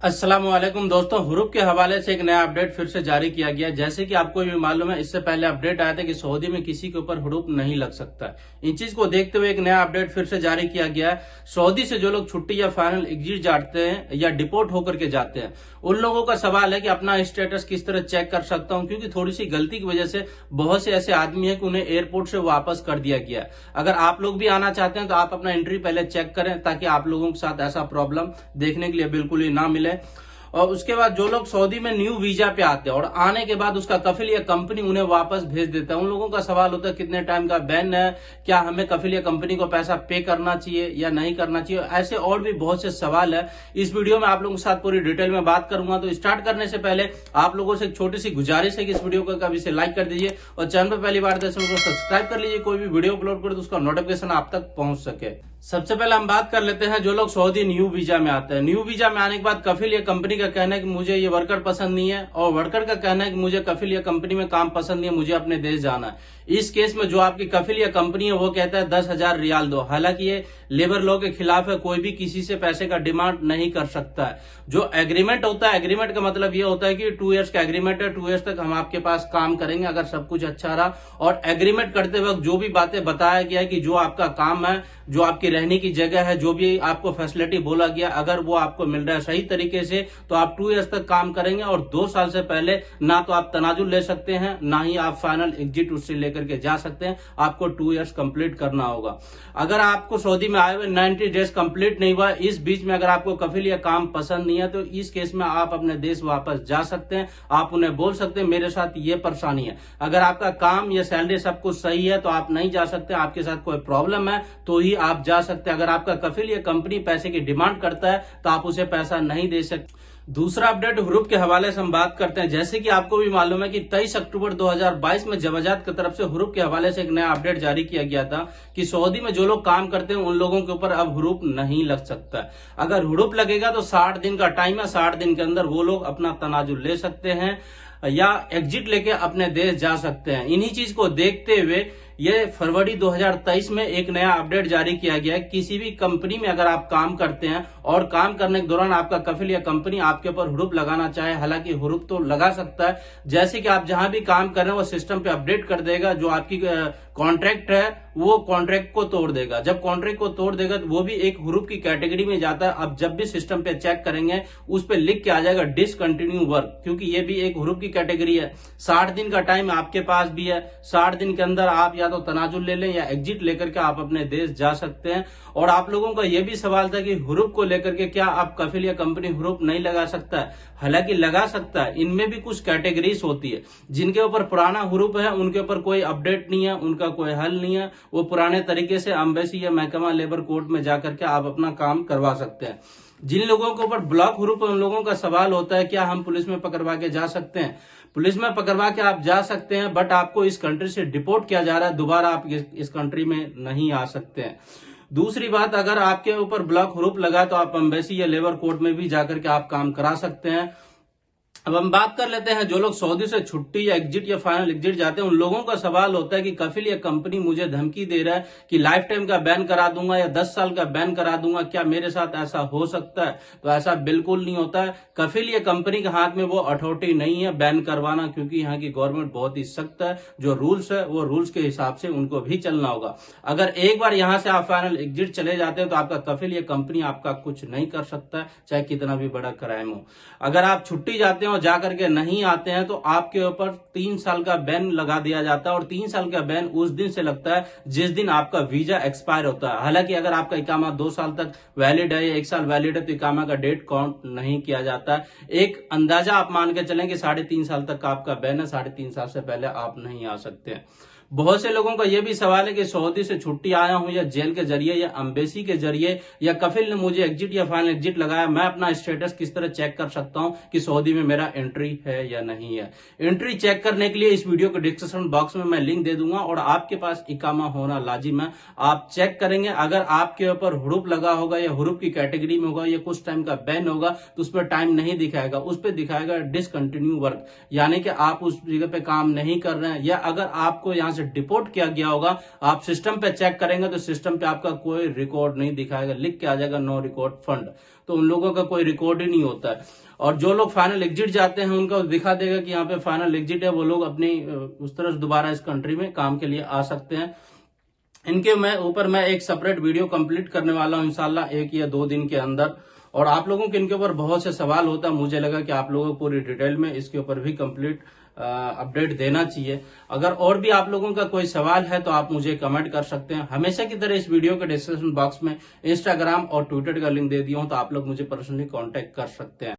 अस्सलाम वालेकुम दोस्तों, हुरूप के हवाले से एक नया अपडेट फिर से जारी किया गया। जैसे कि आपको भी मालूम है, इससे पहले अपडेट आया था कि सऊदी में किसी के ऊपर हुरूप नहीं लग सकता। इन चीज को देखते हुए एक नया अपडेट फिर से जारी किया गया है। सऊदी से जो लोग छुट्टी या फाइनल एग्जिट जाते हैं या डिपोर्ट होकर के जाते हैं, उन लोगों का सवाल है कि अपना स्टेटस किस तरह चेक कर सकता हूं, क्योंकि थोड़ी सी गलती की वजह से बहुत से ऐसे आदमी है कि उन्हें एयरपोर्ट से वापस कर दिया गया है। अगर आप लोग भी आना चाहते हैं तो आप अपना एंट्री पहले चेक करें, ताकि आप लोगों के साथ ऐसा प्रॉब्लम देखने के लिए बिल्कुल ही ना मिले। और उसके बाद जो लोग सऊदी में न्यू वीजा पे आते हैं और आने के बाद उसका कफिल या कंपनी उन्हें वापस भेज देता है, उन लोगों का सवाल होता है कितने टाइम का बैन है, क्या हमें कफिल या कंपनी को पैसा पे करना चाहिए या नहीं करना चाहिए। ऐसे और भी बहुत से सवाल है। इस वीडियो में आप लोगों के साथ पूरी डिटेल में बात करूंगा। तो स्टार्ट करने से पहले आप लोगों से एक छोटी सी गुजारिश है कि इस वीडियो को कभी से लाइक कर दीजिए और चैनल पर पहली बार दर्शकों को सब्सक्राइब कर लीजिए। कोई भी वीडियो अपलोड करे तो उसका नोटिफिकेशन आप तक पहुंच सके। सबसे पहले हम बात कर लेते हैं जो लोग सऊदी न्यू वीजा में आते हैं। न्यू वीजा में आने के बाद कफिल या कंपनी का कहना है कि मुझे ये वर्कर पसंद नहीं है, और वर्कर का कहना है कि मुझे कफिल या कंपनी में काम पसंद नहीं है, मुझे अपने देश जाना है। इस केस में जो आपकी कफिल या कंपनी है वो कहता है 10,000 रियाल दो। हालांकि ये लेबर लॉ के खिलाफ है, कोई भी किसी से पैसे का डिमांड नहीं कर सकता है। जो एग्रीमेंट होता है, एग्रीमेंट का मतलब ये होता है कि 2 इयर्स का एग्रीमेंट है, 2 इयर्स तक हम आपके पास काम करेंगे अगर सब कुछ अच्छा रहा। और एग्रीमेंट करते वक्त जो भी बातें बताया गया है कि जो आपका काम है, जो आपकी रहने की जगह है, जो भी आपको फैसिलिटी बोला गया, अगर वो आपको मिल रहा है सही तरीके से तो आप 2 इयर्स तक काम करेंगे। और 2 साल से पहले ना तो आप तनाजुल ले सकते हैं, ना ही आप फाइनल एग्जिट उससे लेकर के जा सकते हैं। आपको 2 इयर्स कंप्लीट करना होगा। अगर आपको सऊदी में आए हुए 90 डेज कंप्लीट नहीं हुआ, इस बीच में अगर आपको कफिल या काम पसंद नहीं है, तो इस केस में आप अपने देश वापस जा सकते हैं। आप उन्हें बोल सकते हैं मेरे साथ ये परेशानी है। अगर आपका काम या सैलरी सब कुछ सही है तो आप नहीं जा सकते, आपके साथ कोई प्रॉब्लम है तो ही आप जा सकते हैं। अगर आपका कफिल या कंपनी पैसे की डिमांड करता है तो आप उसे पैसा नहीं दे सकते। दूसरा अपडेट हुरूप के हवाले से हम बात करते हैं। जैसे कि आपको भी मालूम है कि 23 अक्टूबर 2022 में जवाजात की तरफ से हुरूप के हवाले से एक नया अपडेट जारी किया गया था कि सऊदी में जो लोग काम करते हैं उन लोगों के ऊपर अब हुरूप नहीं लग सकता। अगर हुरूप लगेगा तो 60 दिन का टाइम है, 60 दिन के अंदर वो लोग अपना तनाजुल ले सकते हैं या एग्जिट लेके अपने देश जा सकते हैं। इन्हीं चीज को देखते हुए ये फरवरी 2023 में एक नया अपडेट जारी किया गया है। किसी भी कंपनी में अगर आप काम करते हैं और काम करने के दौरान आपका कफिल या कंपनी आपके ऊपर हुरूप लगाना चाहे, हालांकि हुरूप तो लगा सकता है। जैसे कि आप जहां भी काम कर रहे हैं वो सिस्टम पे अपडेट कर देगा, जो आपकी कॉन्ट्रैक्ट है वो कॉन्ट्रैक्ट को तोड़ देगा। जब कॉन्ट्रैक्ट को तोड़ देगा तो वो भी एक हुरूप की कैटेगरी में जाता है। अब जब भी सिस्टम पे चेक करेंगे उस पे लिख के आ जाएगा डिसकंटिन्यू वर्क, क्योंकि ये भी एक हुरूप की कैटेगरी है। 60 दिन का टाइम आपके पास भी है। 60 दिन के अंदर आप या तो तनाजुल ले लें या एग्जिट लेकर के आप अपने देश जा सकते हैं। और आप लोगों का यह भी सवाल था कि हुरूप को लेकर के क्या आप कफिल या कंपनी हुरूप नहीं लगा सकता है? हालांकि लगा सकता है। इनमें भी कुछ कैटेगरीज होती है। जिनके ऊपर पुराना हुरूप है उनके ऊपर कोई अपडेट नहीं है, उनका कोई हल नहीं है। वो पुराने तरीके से एम्बेसी या महकमा लेबर कोर्ट में जाकर के आप अपना काम करवा सकते हैं। जिन लोगों के ऊपर ब्लॉक हुरूप है उन लोगों का सवाल होता है क्या हम पुलिस में पकड़वा के जा सकते हैं? पुलिस में पकड़वा के आप जा सकते हैं, बट आपको इस कंट्री से डिपोर्ट किया जा रहा है, दोबारा आप इस कंट्री में नहीं आ सकते हैं। दूसरी बात, अगर आपके ऊपर ब्लॉक हुरूप लगा तो आप एम्बेसी या लेबर कोर्ट में भी जाकर के आप काम करा सकते हैं। अब हम बात कर लेते हैं जो लोग सऊदी से छुट्टी या एग्जिट या फाइनल एग्जिट जाते हैं, उन लोगों का सवाल होता है कि कफिल या कंपनी मुझे धमकी दे रहा है कि लाइफ टाइम का बैन करा दूंगा या 10 साल का बैन करा दूंगा, क्या मेरे साथ ऐसा हो सकता है? तो ऐसा बिल्कुल नहीं होता है। कफिल या कंपनी के हाथ में वो अथॉरिटी नहीं है बैन करवाना, क्योंकि यहाँ की गवर्नमेंट बहुत ही सख्त है। जो रूल्स है वो रूल्स के हिसाब से उनको भी चलना होगा। अगर एक बार यहाँ से आप फाइनल एग्जिट चले जाते हैं तो आपका कफिल या कंपनी आपका कुछ नहीं कर सकता, चाहे कितना भी बड़ा क्राइम हो। अगर आप छुट्टी जाते हैं और जाकर के नहीं आते हैं तो आपके ऊपर 3 साल का बैन लगा दिया जाता है। और 3 साल का बैन उस दिन से लगता है जिस दिन आपका वीजा एक्सपायर होता है। हालांकि अगर आपका इकामा 2 साल तक वैलिड है या 1 साल वैलिड है तो इकामा का डेट काउंट नहीं किया जाता है। एक अंदाजा आप मान के चलें कि 3.5 साल तक का आपका बैन है, 3.5 साल से पहले आप नहीं आ सकते हैं। बहुत से लोगों का यह भी सवाल है कि सऊदी से छुट्टी आया हूं या जेल के जरिए या एम्बेसी के जरिए या कफिल ने मुझे एग्जिट या फाइनल एग्जिट लगाया, मैं अपना स्टेटस किस तरह चेक कर सकता हूं कि सऊदी में मेरा एंट्री है या नहीं है? एंट्री चेक करने के लिए इस वीडियो के डिस्क्रिप्शन बॉक्स में मैं लिंक दे दूंगा और आपके पास इकामा होना लाजिम है। आप चेक करेंगे, अगर आपके ऊपर हुरूप लगा होगा या हुरूप की कैटेगरी में होगा या कुछ टाइम का बैन होगा तो उस पर टाइम नहीं दिखाएगा, उस पर दिखाएगा डिसकंटिन्यू वर्क, यानी कि आप उस जगह पे काम नहीं कर रहे हैं। या अगर आपको यहां से डिपोर्ट किया गया होगा, आप सिस्टम पे चेक करेंगे तो सिस्टम पे आपका कोई रिकॉर्ड नहीं दिखाएगा, लिख के आ जाएगा नो रिकॉर्ड फंड। तो उन लोगों का कोई रिकॉर्ड ही नहीं होता है। और जो लोग फाइनल एग्जिट जाते हैं उनका दिखा देगा कि यहाँ पे फाइनल एग्जिट है, वो लोग अपनी उस तरह से दोबारा इस कंट्री में काम के लिए आ सकते हैं। इनके ऊपर मैं एक सेपरेट वीडियो कंप्लीट करने वाला हूं इंशाल्लाह 1 या 2 दिन के अंदर। और आप लोगों के इनके ऊपर बहुत से सवाल होता है, मुझे लगा कि आप लोगों को पूरी डिटेल में इसके ऊपर भी कंप्लीट अपडेट देना चाहिए। अगर और भी आप लोगों का कोई सवाल है तो आप मुझे कमेंट कर सकते हैं। हमेशा की तरह इस वीडियो के डिस्क्रिप्शन बॉक्स में इंस्टाग्राम और ट्विटर का लिंक दे दिया हूं, तो आप लोग मुझे पर्सनली कांटेक्ट कर सकते हैं।